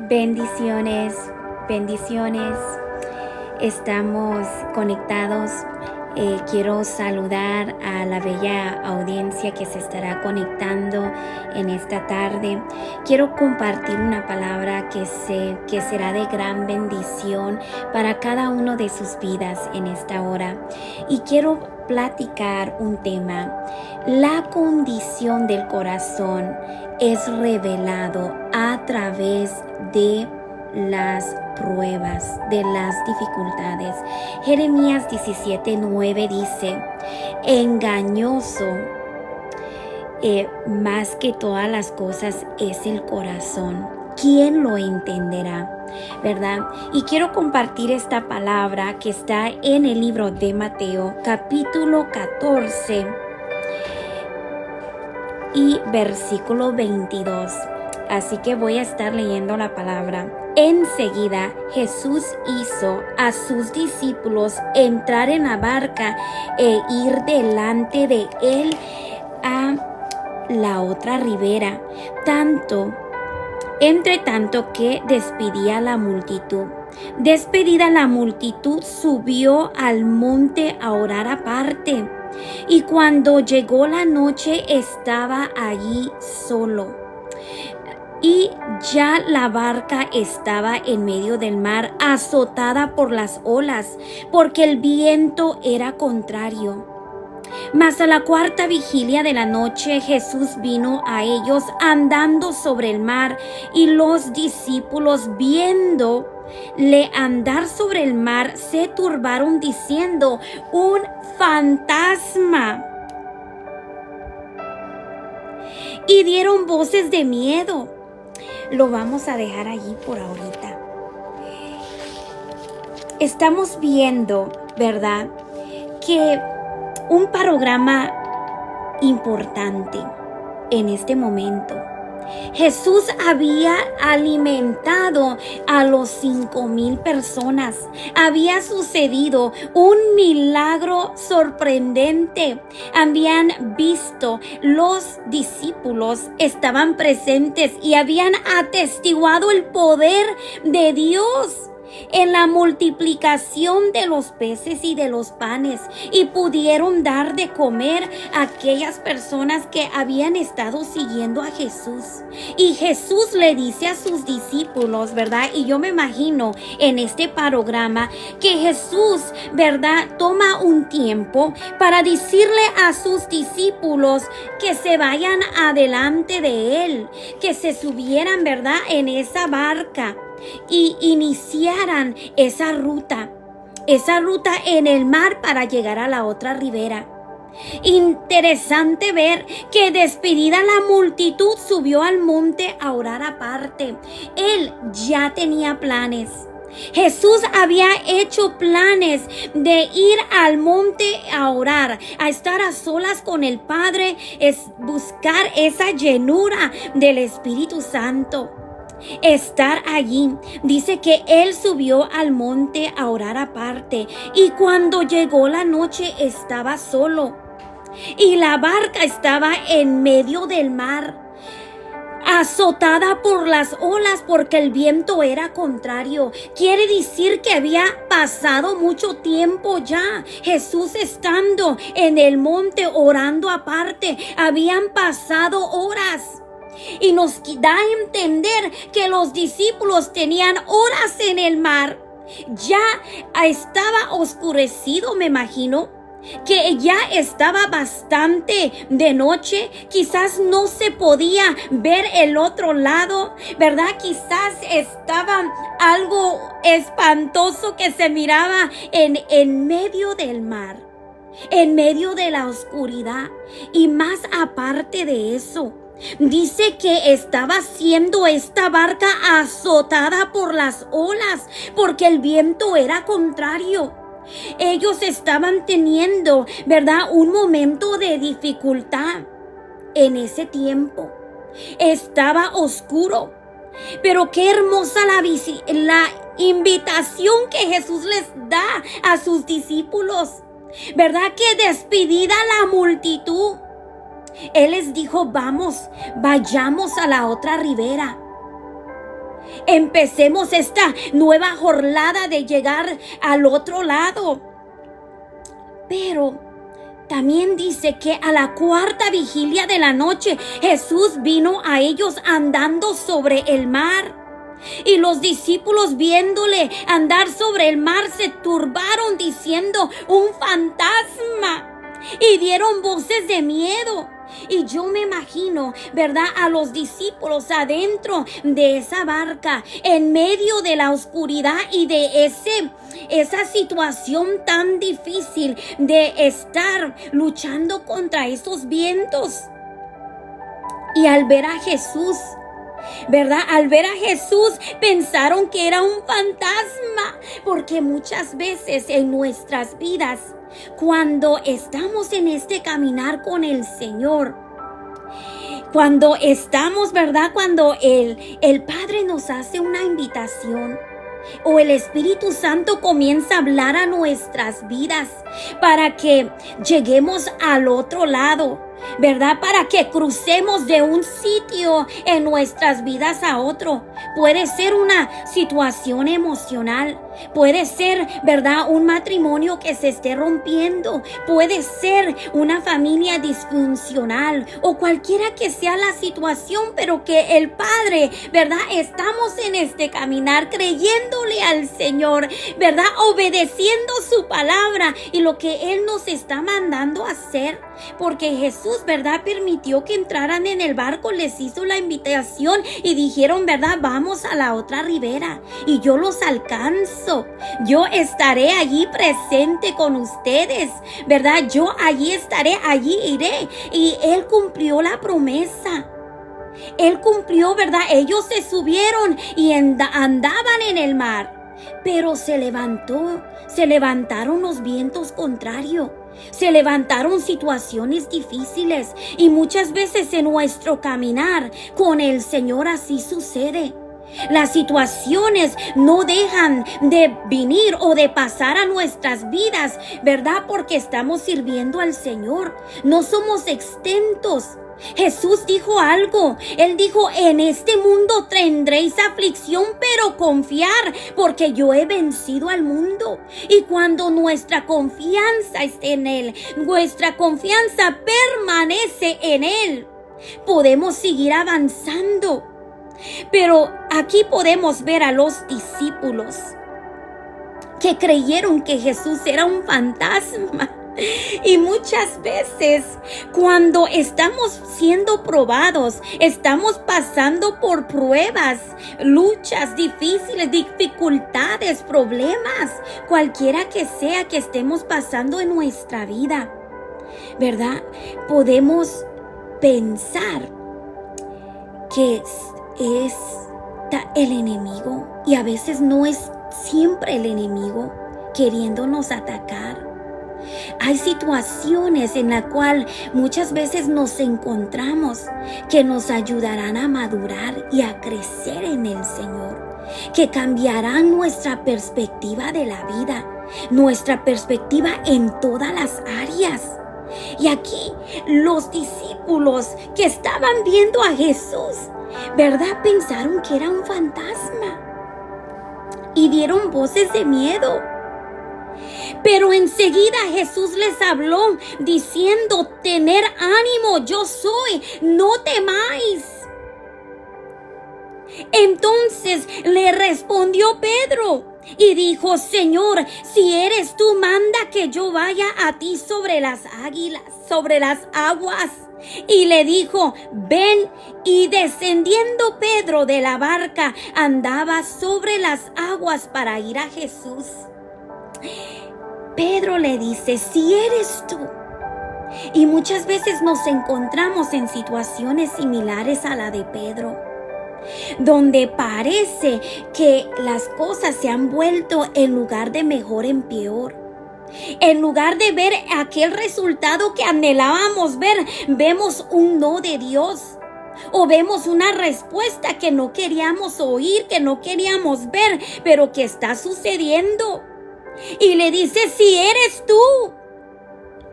Bendiciones, bendiciones. Estamos conectados. Quiero saludar a la bella audiencia que se estará conectando en esta tarde. Quiero compartir una palabra que sé que será de gran bendición para cada uno de sus vidas en esta hora. Y quiero platicar un tema. La condición del corazón es revelado a través de las pruebas, de las dificultades. Jeremías 17:9 dice: engañoso más que todas las cosas es el corazón. ¿Quién lo entenderá? ¿Verdad? Y quiero compartir esta palabra que está en el libro de Mateo, capítulo 14 y versículo 22. Así que voy a estar leyendo la palabra. Enseguida Jesús hizo a sus discípulos entrar en la barca e ir delante de él a la otra ribera, entre tanto que despedía a la multitud. Despedida la multitud, subió al monte a orar aparte. Y cuando llegó la noche, estaba allí solo. Y ya la barca estaba en medio del mar, azotada por las olas, porque el viento era contrario. Mas a la cuarta vigilia de la noche, Jesús vino a ellos andando sobre el mar, y los discípulos, viéndole andar sobre el mar, se turbaron diciendo: un fantasma. Y dieron voces de miedo. Lo vamos a dejar allí por ahorita. Estamos viendo, ¿verdad?, que un panorama importante en este momento. Jesús había alimentado a los 5,000 personas. Había sucedido un milagro sorprendente. Habían visto, los discípulos estaban presentes y habían atestiguado el poder de Dios en la multiplicación de los peces y de los panes, y pudieron dar de comer a aquellas personas que habían estado siguiendo a Jesús. Y Jesús le dice a sus discípulos, ¿verdad? Y yo me imagino en este panorama que Jesús, ¿verdad?, toma un tiempo para decirle a sus discípulos que se vayan adelante de él, que se subieran, ¿verdad?, en esa barca y iniciaran esa ruta en el mar para llegar a la otra ribera. Interesante ver que, despedida la multitud, subió al monte a orar aparte. Él ya tenía planes. Jesús había hecho planes de ir al monte a orar, a estar a solas con el Padre, es buscar esa llenura del Espíritu Santo. Estar allí. Dice que él subió al monte a orar aparte, y cuando llegó la noche estaba solo, y la barca estaba en medio del mar, azotada por las olas porque el viento era contrario. Quiere decir que había pasado mucho tiempo ya. Jesús estando en el monte orando aparte, habían pasado horas. Y nos da a entender que los discípulos tenían horas en el mar. Ya estaba oscurecido, me imagino, que ya estaba bastante de noche. Quizás no se podía ver el otro lado, ¿verdad? Quizás estaba algo espantoso que se miraba en medio del mar, en medio de la oscuridad. Y más aparte de eso, dice que estaba siendo esta barca azotada por las olas porque el viento era contrario. Ellos estaban teniendo, ¿verdad?, un momento de dificultad en ese tiempo. Estaba oscuro, pero qué hermosa la invitación que Jesús les da a sus discípulos, ¿verdad? Que despedida la multitud, Él les dijo: vayamos a la otra ribera. empecemos esta nueva jornada de llegar al otro lado. Pero también dice que a la cuarta vigilia de la noche Jesús vino a ellos andando sobre el mar. Y los discípulos, viéndole andar sobre el mar, se turbaron diciendo: un fantasma, y dieron voces de miedo. Y yo me imagino, ¿verdad?, a los discípulos adentro de esa barca, en medio de la oscuridad y de esa situación tan difícil de estar luchando contra esos vientos. Y al ver a Jesús, ¿verdad? Al ver a Jesús pensaron que era un fantasma, porque muchas veces en nuestras vidas, cuando estamos en este caminar con el Señor, cuando estamos, ¿verdad?, cuando el Padre nos hace una invitación, o el Espíritu Santo comienza a hablar a nuestras vidas para que lleguemos al otro lado, ¿verdad?, para que crucemos de un sitio en nuestras vidas a otro. Puede ser una situación emocional, puede ser, ¿verdad?, un matrimonio que se esté rompiendo, puede ser una familia disfuncional o cualquiera que sea la situación, pero que el Padre, ¿verdad?, estamos en este caminar creyéndole al Señor, ¿verdad?, obedeciendo su palabra y lo que Él nos está mandando a hacer, porque Jesús, ¿verdad?, permitió que entraran en el barco, les hizo la invitación y dijeron, ¿verdad?, vamos a la otra ribera y yo los alcanzo, yo estaré allí presente con ustedes, ¿verdad?, yo allí estaré, allí iré. Y Él cumplió la promesa. Él cumplió, ¿verdad? Ellos se subieron y andaban en el mar, pero se levantaron los vientos contrarios. Se levantaron situaciones difíciles y muchas veces en nuestro caminar con el Señor así sucede. Las situaciones no dejan de venir o de pasar a nuestras vidas, ¿verdad?, porque estamos sirviendo al Señor. No somos exentos. Jesús dijo algo. Él dijo: en este mundo tendréis aflicción, pero confiar, porque yo he vencido al mundo. Y cuando nuestra confianza esté en Él, nuestra confianza permanece en Él, podemos seguir avanzando. Pero aquí podemos ver a los discípulos que creyeron que Jesús era un fantasma. Y muchas veces cuando estamos siendo probados, estamos pasando por pruebas, luchas difíciles, dificultades, problemas, cualquiera que sea que estemos pasando en nuestra vida, ¿verdad?, podemos pensar que es el enemigo, y a veces no es siempre el enemigo queriéndonos atacar. Hay situaciones en las cuales muchas veces nos encontramos que nos ayudarán a madurar y a crecer en el Señor, que cambiarán nuestra perspectiva de la vida, nuestra perspectiva en todas las áreas. Y aquí los discípulos que estaban viendo a Jesús, ¿verdad?, pensaron que era un fantasma y dieron voces de miedo. Pero enseguida Jesús les habló diciendo: tener ánimo, yo soy, no temáis. Entonces le respondió Pedro y dijo: Señor, si eres tú, manda que yo vaya a ti sobre las aguas. Y le dijo: ven. Y descendiendo Pedro de la barca, andaba sobre las aguas para ir a Jesús. Pedro le dice: si eres tú. Y muchas veces nos encontramos en situaciones similares a la de Pedro, donde parece que las cosas se han vuelto, en lugar de mejor, en peor. En lugar de ver aquel resultado que anhelábamos ver, vemos un no de Dios. O vemos una respuesta que no queríamos oír, que no queríamos ver, pero que está sucediendo. Y le dice: si eres tú,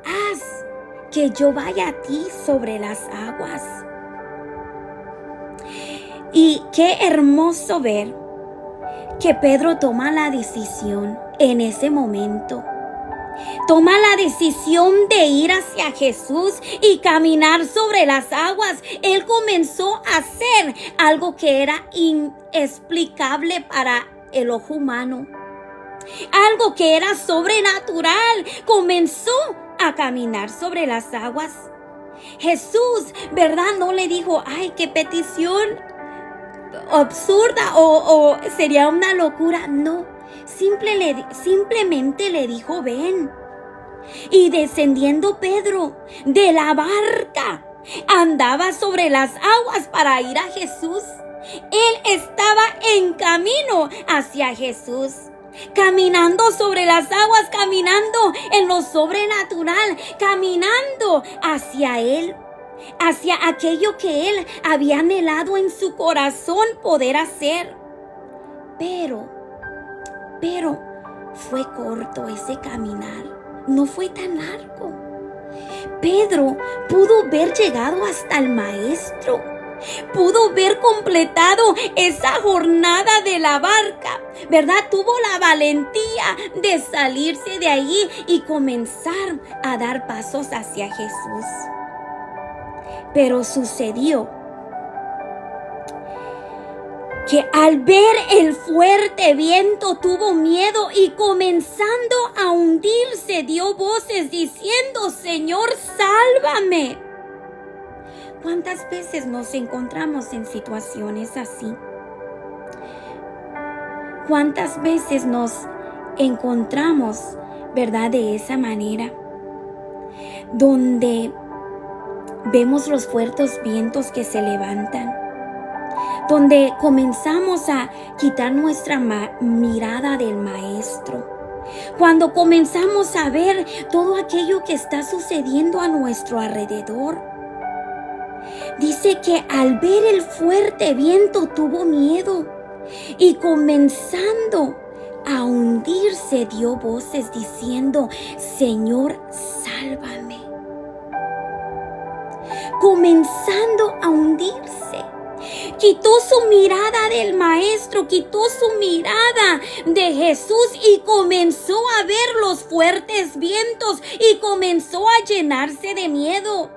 haz que yo vaya a ti sobre las aguas. Y qué hermoso ver que Pedro toma la decisión en ese momento. Toma la decisión de ir hacia Jesús y caminar sobre las aguas. Él comenzó a hacer algo que era inexplicable para el ojo humano. Algo que era sobrenatural. Comenzó a caminar sobre las aguas. Jesús, ¿verdad? No le dijo, ay, qué petición absurda o sería una locura. No, simplemente le dijo, ven. Y descendiendo Pedro de la barca, andaba sobre las aguas para ir a Jesús. Él estaba en camino hacia Jesús, caminando sobre las aguas, caminando en lo sobrenatural, caminando hacia Él, hacia aquello que Él había anhelado en su corazón poder hacer. Pero fue corto ese caminar, no fue tan largo. Pedro pudo haber llegado hasta el maestro, pudo haber completado esa jornada de la barca, ¿verdad? Tuvo la valentía de salirse de allí y comenzar a dar pasos hacia Jesús. Pero sucedió que al ver el fuerte viento tuvo miedo y comenzando a hundirse dio voces diciendo, Señor, sálvame. ¿Cuántas veces nos encontramos en situaciones así? ¿Cuántas veces nos encontramos, verdad, de esa manera? Donde vemos los fuertes vientos que se levantan, donde comenzamos a quitar nuestra mirada del Maestro, cuando comenzamos a ver todo aquello que está sucediendo a nuestro alrededor. Dice que al ver el fuerte viento tuvo miedo y comenzando a hundirse dio voces diciendo, Señor, sálvame. Comenzando a hundirse. Quitó su mirada del Maestro, quitó su mirada de Jesús y comenzó a ver los fuertes vientos y comenzó a llenarse de miedo.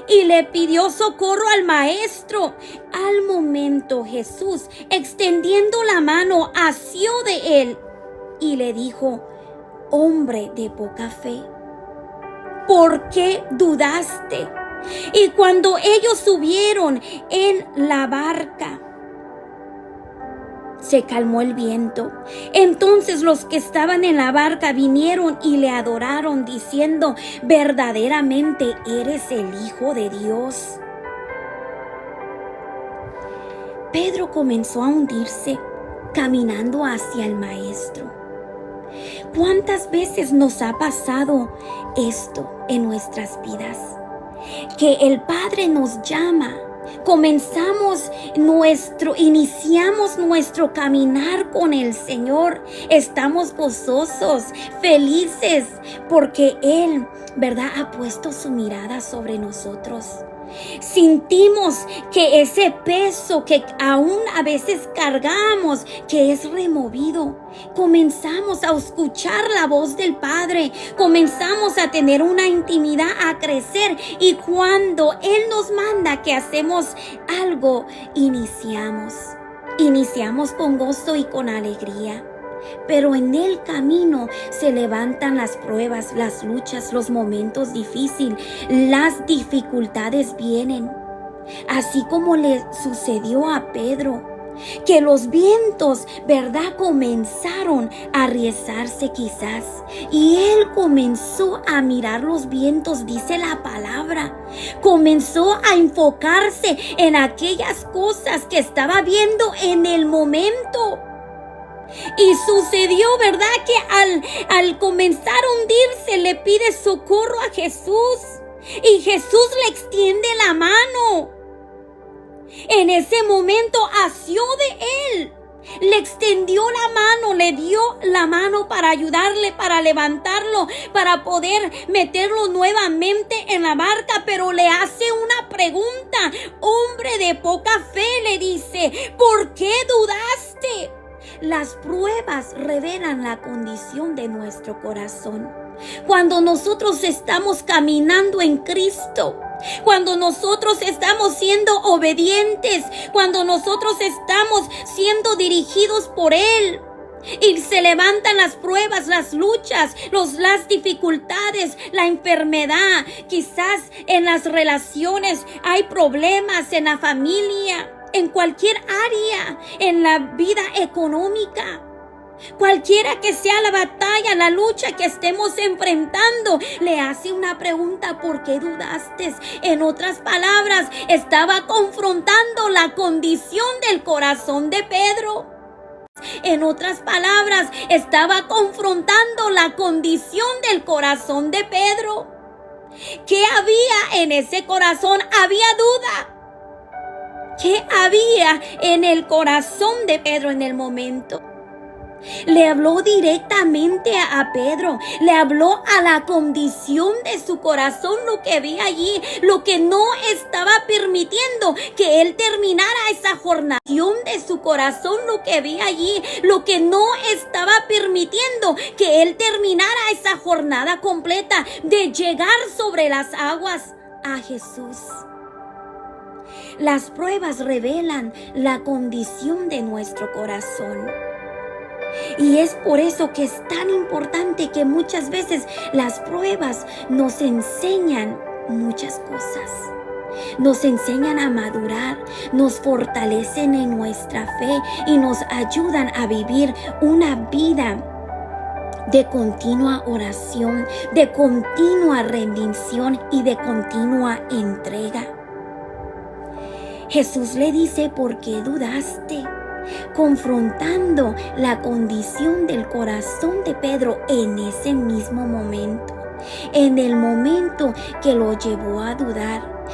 Y le pidió socorro al Maestro. Al momento Jesús, extendiendo la mano, asió de él y le dijo, hombre de poca fe, ¿por qué dudaste? Y cuando ellos subieron en la barca, se calmó el viento. Entonces los que estaban en la barca vinieron y le adoraron diciendo, verdaderamente eres el Hijo de Dios. Pedro comenzó a hundirse caminando hacia el Maestro. ¿Cuántas veces nos ha pasado esto en nuestras vidas? Que el Padre nos llama, iniciamos nuestro caminar con el Señor, estamos gozosos, felices, porque Él, ¿verdad?, ha puesto su mirada sobre nosotros. Sentimos que ese peso que aún a veces cargamos, que es removido. Comenzamos a escuchar la voz del Padre, comenzamos a tener una intimidad, a crecer, y cuando Él nos manda que hacemos algo, iniciamos con gozo y con alegría. Pero en el camino se levantan las pruebas, las luchas, los momentos difíciles, las dificultades vienen. Así como le sucedió a Pedro, que los vientos, ¿verdad?, comenzaron a riezarse quizás. Y él comenzó a mirar los vientos, dice la palabra. Comenzó a enfocarse en aquellas cosas que estaba viendo en el momento. Y sucedió, ¿verdad?, que al comenzar a hundirse le pide socorro a Jesús. Y Jesús le extiende la mano. En ese momento asió de él Le extendió la mano, le dio la mano para ayudarle, para levantarlo, para poder meterlo nuevamente en la barca, pero le hace una pregunta. Hombre de poca fe, le dice, ¿por qué dudaste? Las pruebas revelan la condición de nuestro corazón. Cuando nosotros estamos caminando en Cristo, cuando nosotros estamos siendo obedientes, cuando nosotros estamos siendo dirigidos por Él, y se levantan las pruebas, las luchas, las dificultades, la enfermedad, quizás en las relaciones hay problemas, en la familia, en cualquier área, en la vida económica. Cualquiera que sea la batalla, la lucha que estemos enfrentando, le hace una pregunta: ¿por qué dudaste? En otras palabras, estaba confrontando la condición del corazón de Pedro. En otras palabras, estaba confrontando la condición del corazón de Pedro. ¿Qué había en ese corazón? Había duda. ¿Qué había en el corazón de Pedro en el momento? Le habló directamente a Pedro, le habló a la condición de su corazón, lo que había allí, lo que no estaba permitiendo que él terminara esa jornada de su corazón, lo que había allí, lo que no estaba permitiendo que él terminara esa jornada completa de llegar sobre las aguas a Jesús. Las pruebas revelan la condición de nuestro corazón. Y es por eso que es tan importante que muchas veces las pruebas nos enseñan muchas cosas. Nos enseñan a madurar, nos fortalecen en nuestra fe y nos ayudan a vivir una vida de continua oración, de continua rendición y de continua entrega. Jesús le dice: ¿por qué dudaste? Confrontando la condición del corazón de Pedro en ese mismo momento, en el momento que lo llevó a dudar,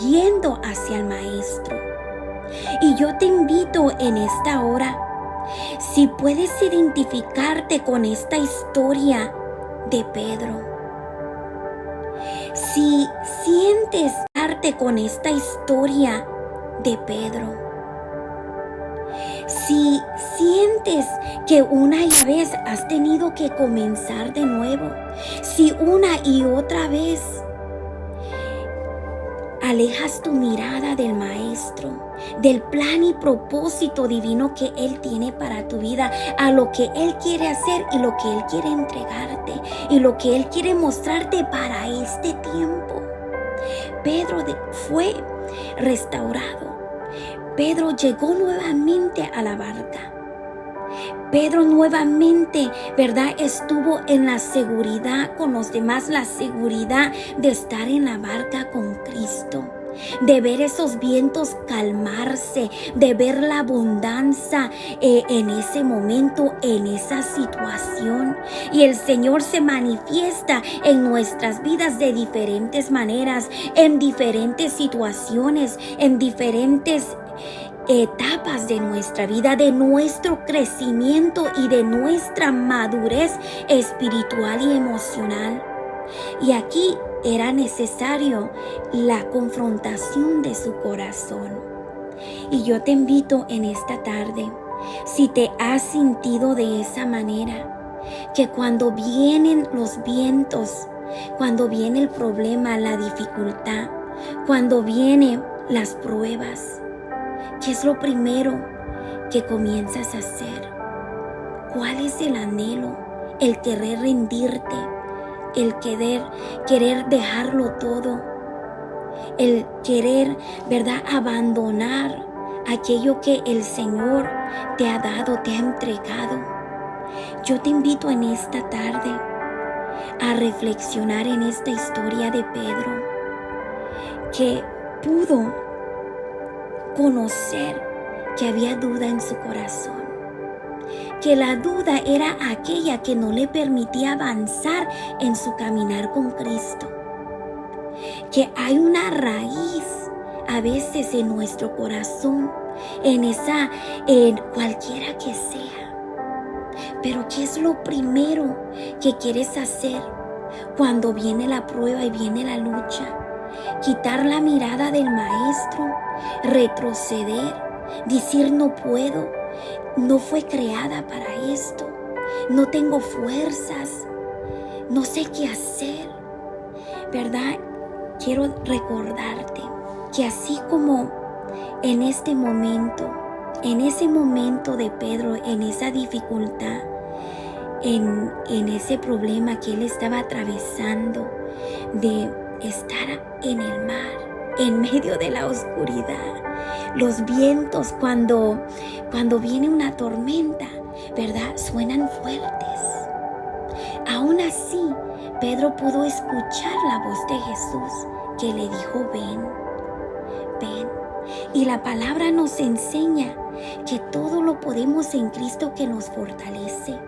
yendo hacia el Maestro. Y yo te invito en esta hora, si puedes identificarte con esta historia de Pedro, si sientes arte con esta historia de Pedro, si sientes que una vez has tenido que comenzar de nuevo, si una y otra vez alejas tu mirada del Maestro, del plan y propósito divino que Él tiene para tu vida, a lo que Él quiere hacer y lo que Él quiere entregarte y lo que Él quiere mostrarte para este tiempo. Pedro fue restaurado. Pedro llegó nuevamente a la barca. Pedro nuevamente, ¿verdad?, estuvo en la seguridad con los demás, la seguridad de estar en la barca con Cristo, de ver esos vientos calmarse, de ver la abundancia en ese momento, en esa situación. Y el Señor se manifiesta en nuestras vidas de diferentes maneras, en diferentes situaciones, en diferentes etapas de nuestra vida, de nuestro crecimiento y de nuestra madurez espiritual y emocional. Y aquí era necesario la confrontación de su corazón. Y yo te invito en esta tarde, si te has sentido de esa manera, que cuando vienen los vientos, cuando viene el problema, la dificultad, cuando vienen las pruebas, ¿qué es lo primero que comienzas a hacer? ¿Cuál es el anhelo? El querer rendirte, el querer dejarlo todo, el querer, ¿verdad?, abandonar aquello que el Señor te ha dado, te ha entregado. Yo te invito en esta tarde a reflexionar en esta historia de Pedro, que pudo conocer que había duda en su corazón, que la duda era aquella que no le permitía avanzar en su caminar con Cristo, que hay una raíz a veces en nuestro corazón, en cualquiera que sea. Pero ¿qué es lo primero que quieres hacer cuando viene la prueba y viene la lucha? Quitar la mirada del maestro, retroceder, decir no puedo, no fue creada para esto, no tengo fuerzas, no sé qué hacer, ¿verdad? Quiero recordarte que así como en ese momento de Pedro, en esa dificultad, en ese problema que él estaba atravesando, de estar en el mar, en medio de la oscuridad, los vientos cuando viene una tormenta, ¿verdad? Suenan fuertes. Aún así, Pedro pudo escuchar la voz de Jesús que le dijo, ven, ven. Y la palabra nos enseña que todo lo podemos en Cristo que nos fortalece.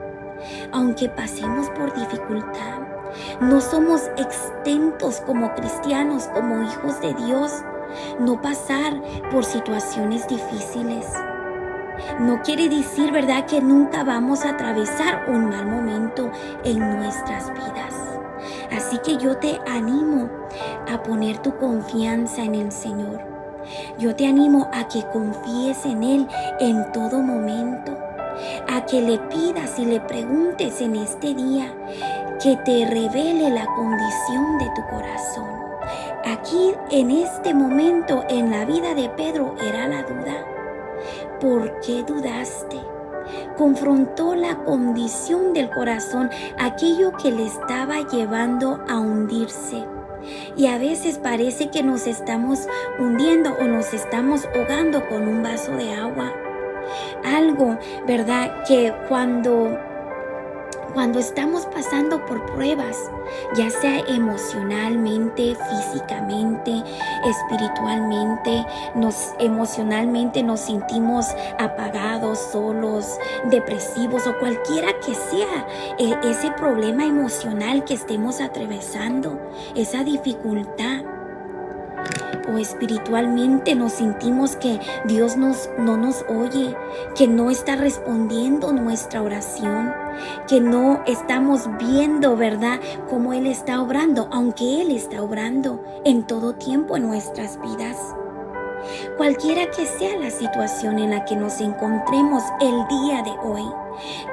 Aunque pasemos por dificultad, no somos exentos como cristianos, como hijos de Dios, no pasar por situaciones difíciles. No quiere decir, ¿verdad?, que nunca vamos a atravesar un mal momento en nuestras vidas. Así que yo te animo a poner tu confianza en el Señor. Yo te animo a que confíes en Él en todo momento, a que le pidas y le preguntes en este día que te revele la condición de tu corazón. Aquí en este momento en la vida de Pedro era la duda. ¿Por qué dudaste? Confrontó la condición del corazón, aquello que le estaba llevando a hundirse. Y a veces parece que nos estamos hundiendo o nos estamos ahogando con un vaso de agua. Algo, ¿verdad?, que cuando estamos pasando por pruebas, ya sea emocionalmente, físicamente, espiritualmente, emocionalmente nos sentimos apagados, solos, depresivos o cualquiera que sea ese problema emocional que estemos atravesando, esa dificultad. O espiritualmente nos sentimos que Dios no nos oye, que no está respondiendo nuestra oración, que no estamos viendo, ¿verdad?, cómo Él está obrando, aunque Él está obrando en todo tiempo en nuestras vidas. Cualquiera que sea la situación en la que nos encontremos el día de hoy,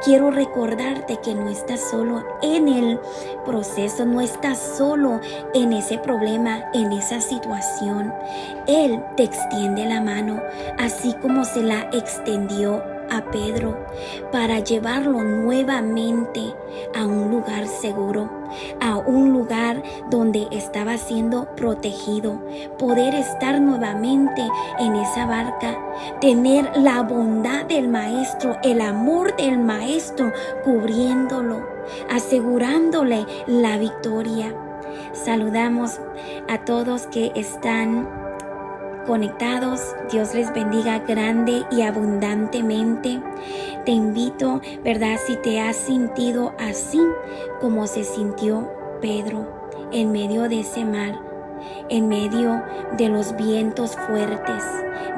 quiero recordarte que no estás solo en el proceso, no estás solo en ese problema, en esa situación. Él te extiende la mano, así como se la extendió a Pedro, para llevarlo nuevamente a un lugar seguro, a un lugar donde estaba siendo protegido, poder estar nuevamente en esa barca, tener la bondad del Maestro, el amor del Maestro cubriéndolo, asegurándole la victoria. Saludamos a todos que están conectados. Dios les bendiga grande y abundantemente. Te invito, ¿verdad?, si te has sentido así como se sintió Pedro en medio de ese mar, en medio de los vientos fuertes,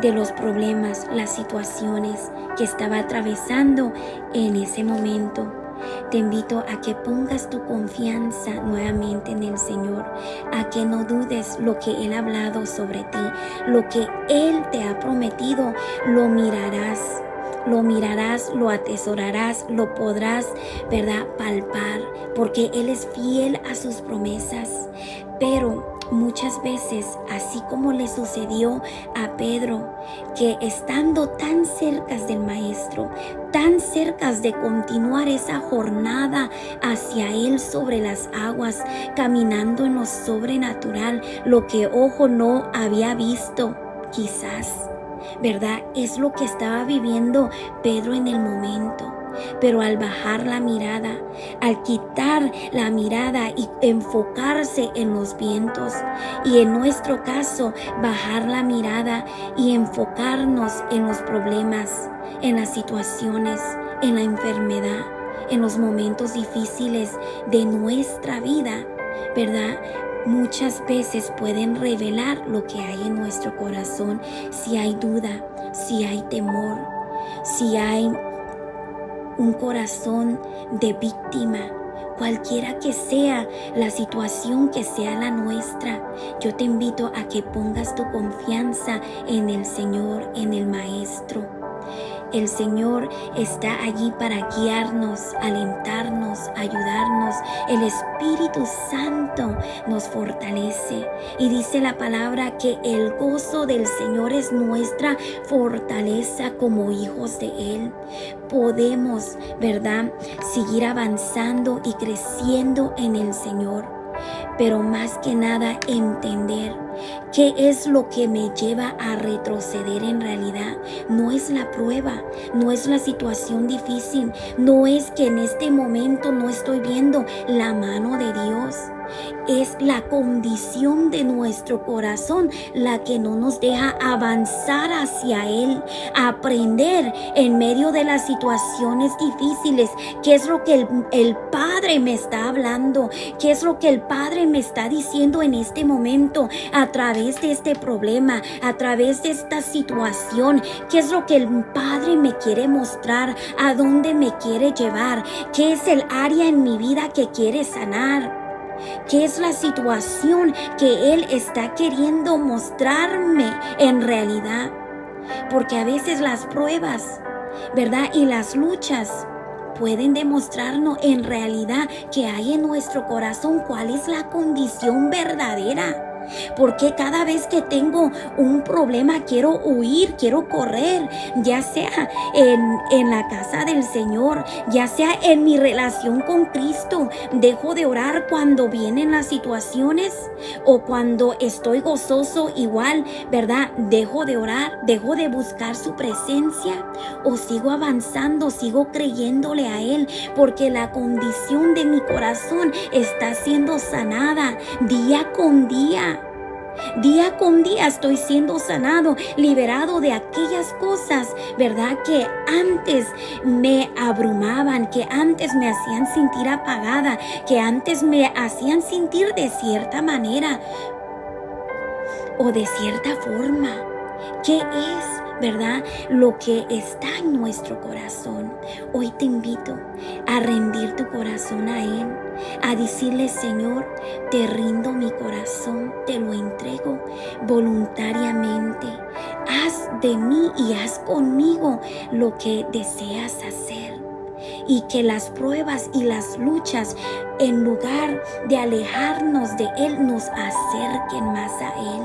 de los problemas, las situaciones que estaba atravesando en ese momento. Te invito a que pongas tu confianza nuevamente en el Señor, a que no dudes lo que Él ha hablado sobre ti, lo que Él te ha prometido, lo mirarás, lo atesorarás, lo podrás, ¿verdad?, palpar, porque Él es fiel a sus promesas. Pero muchas veces, así como le sucedió a Pedro, que estando tan cerca del Maestro, tan cerca de continuar esa jornada hacia Él sobre las aguas, caminando en lo sobrenatural, lo que ojo no había visto, quizás, ¿verdad?, es lo que estaba viviendo Pedro en el momento. Pero al bajar la mirada, al quitar la mirada y enfocarse en los vientos, y en nuestro caso bajar la mirada y enfocarnos en los problemas, en las situaciones, en la enfermedad, en los momentos difíciles de nuestra vida, ¿verdad?, muchas veces pueden revelar lo que hay en nuestro corazón. Si hay duda, si hay temor, si hay un corazón de víctima, cualquiera que sea la situación que sea la nuestra, yo te invito a que pongas tu confianza en el Señor, en el Maestro. El Señor está allí para guiarnos, alentarnos, ayudarnos. El Espíritu Santo nos fortalece. Y dice la palabra que el gozo del Señor es nuestra fortaleza como hijos de Él. Podemos, ¿verdad?, seguir avanzando y creciendo en el Señor. Pero más que nada entender qué es lo que me lleva a retroceder en realidad. No es la prueba, no es la situación difícil, no es que en este momento no estoy viendo la mano de Dios. Es la condición de nuestro corazón la que no nos deja avanzar hacia Él, aprender en medio de las situaciones difíciles qué es lo que el Padre me está hablando, qué es lo que el Padre me está diciendo en este momento a través de este problema, a través de esta situación, qué es lo que el Padre me quiere mostrar, a dónde me quiere llevar, qué es el área en mi vida que quiere sanar. ¿Qué es la situación que Él está queriendo mostrarme en realidad? Porque a veces las pruebas, ¿verdad?, y las luchas pueden demostrarnos en realidad que hay en nuestro corazón cuál es la condición verdadera. Porque cada vez que tengo un problema quiero huir, quiero correr, ya sea en la casa del Señor, ya sea en mi relación con Cristo. Dejo de orar cuando vienen las situaciones, o cuando estoy gozoso igual, ¿verdad? Dejo de orar, dejo de buscar su presencia, o sigo avanzando, sigo creyéndole a Él, porque la condición de mi corazón está siendo sanada día con día. Día con día estoy siendo sanado, liberado de aquellas cosas, ¿verdad?, que antes me abrumaban, que antes me hacían sentir apagada, que antes me hacían sentir de cierta manera o de cierta forma. ¿Qué es, verdad, lo que está en nuestro corazón? Hoy te invito a rendir tu corazón a Él, a decirle: Señor, te rindo mi corazón, te lo entrego voluntariamente. Haz de mí y haz conmigo lo que deseas hacer. Y que las pruebas y las luchas, en lugar de alejarnos de Él, nos acerquen más a Él.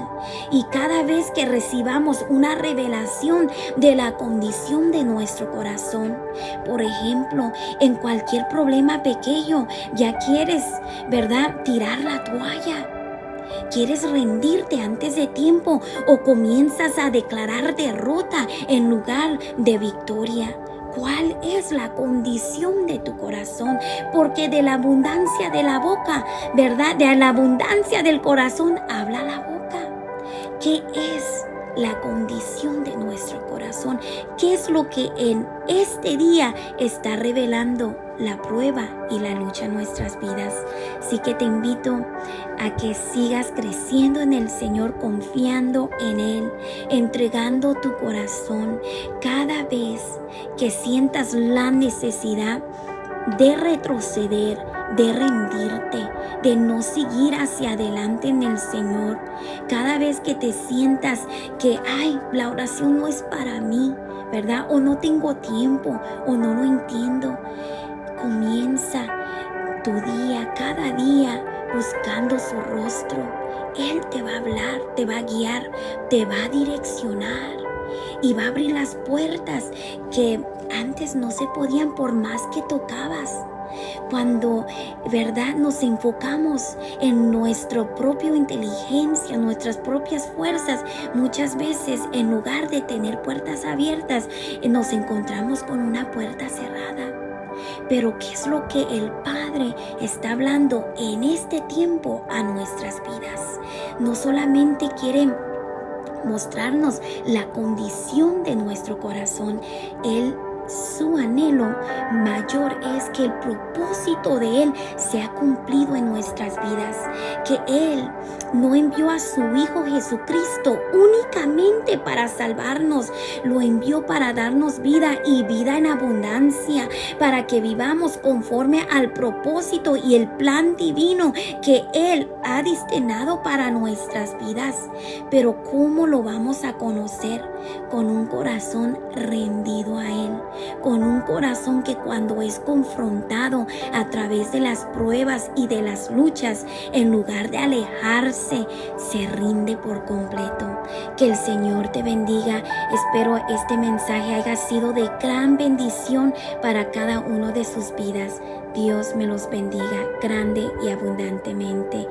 Y cada vez que recibamos una revelación de la condición de nuestro corazón, por ejemplo, en cualquier problema pequeño, ya quieres, ¿verdad?, tirar la toalla. ¿Quieres rendirte antes de tiempo, o comienzas a declarar derrota en lugar de victoria? ¿Cuál es la condición de tu corazón? Porque de la abundancia de la boca, ¿verdad?, de la abundancia del corazón habla la boca. ¿Qué es la condición de nuestro corazón? ¿Qué es lo que en este día está revelando la prueba y la lucha en nuestras vidas? Así que te invito a que sigas creciendo en el Señor, confiando en Él, entregando tu corazón. Cada vez que sientas la necesidad de retroceder, de rendirte, de no seguir hacia adelante en el Señor, cada vez que te sientas que, la oración no es para mí, ¿verdad?, o no tengo tiempo, o no lo entiendo, comienza tu día, cada día, buscando su rostro. Él te va a hablar, te va a guiar, te va a direccionar y va a abrir las puertas que antes no se podían por más que tocabas. Cuando, ¿verdad?, nos enfocamos en nuestra propia inteligencia, nuestras propias fuerzas, muchas veces en lugar de tener puertas abiertas, nos encontramos con una puerta cerrada. Pero ¿qué es lo que el Padre está hablando en este tiempo a nuestras vidas? No solamente quiere mostrarnos la condición de nuestro corazón, Él su anhelo mayor es que el propósito de Él sea cumplido en nuestras vidas, que Él no envió a su Hijo Jesucristo únicamente para salvarnos, lo envió para darnos vida y vida en abundancia, para que vivamos conforme al propósito y el plan divino que Él ha destinado para nuestras vidas. Pero ¿cómo lo vamos a conocer? Con un corazón rendido a Él, con un corazón que cuando es confrontado a través de las pruebas y de las luchas, en lugar de alejarse, se rinde por completo. Que el Señor te bendiga. Espero este mensaje haya sido de gran bendición para cada uno de sus vidas. Dios me los bendiga grande y abundantemente.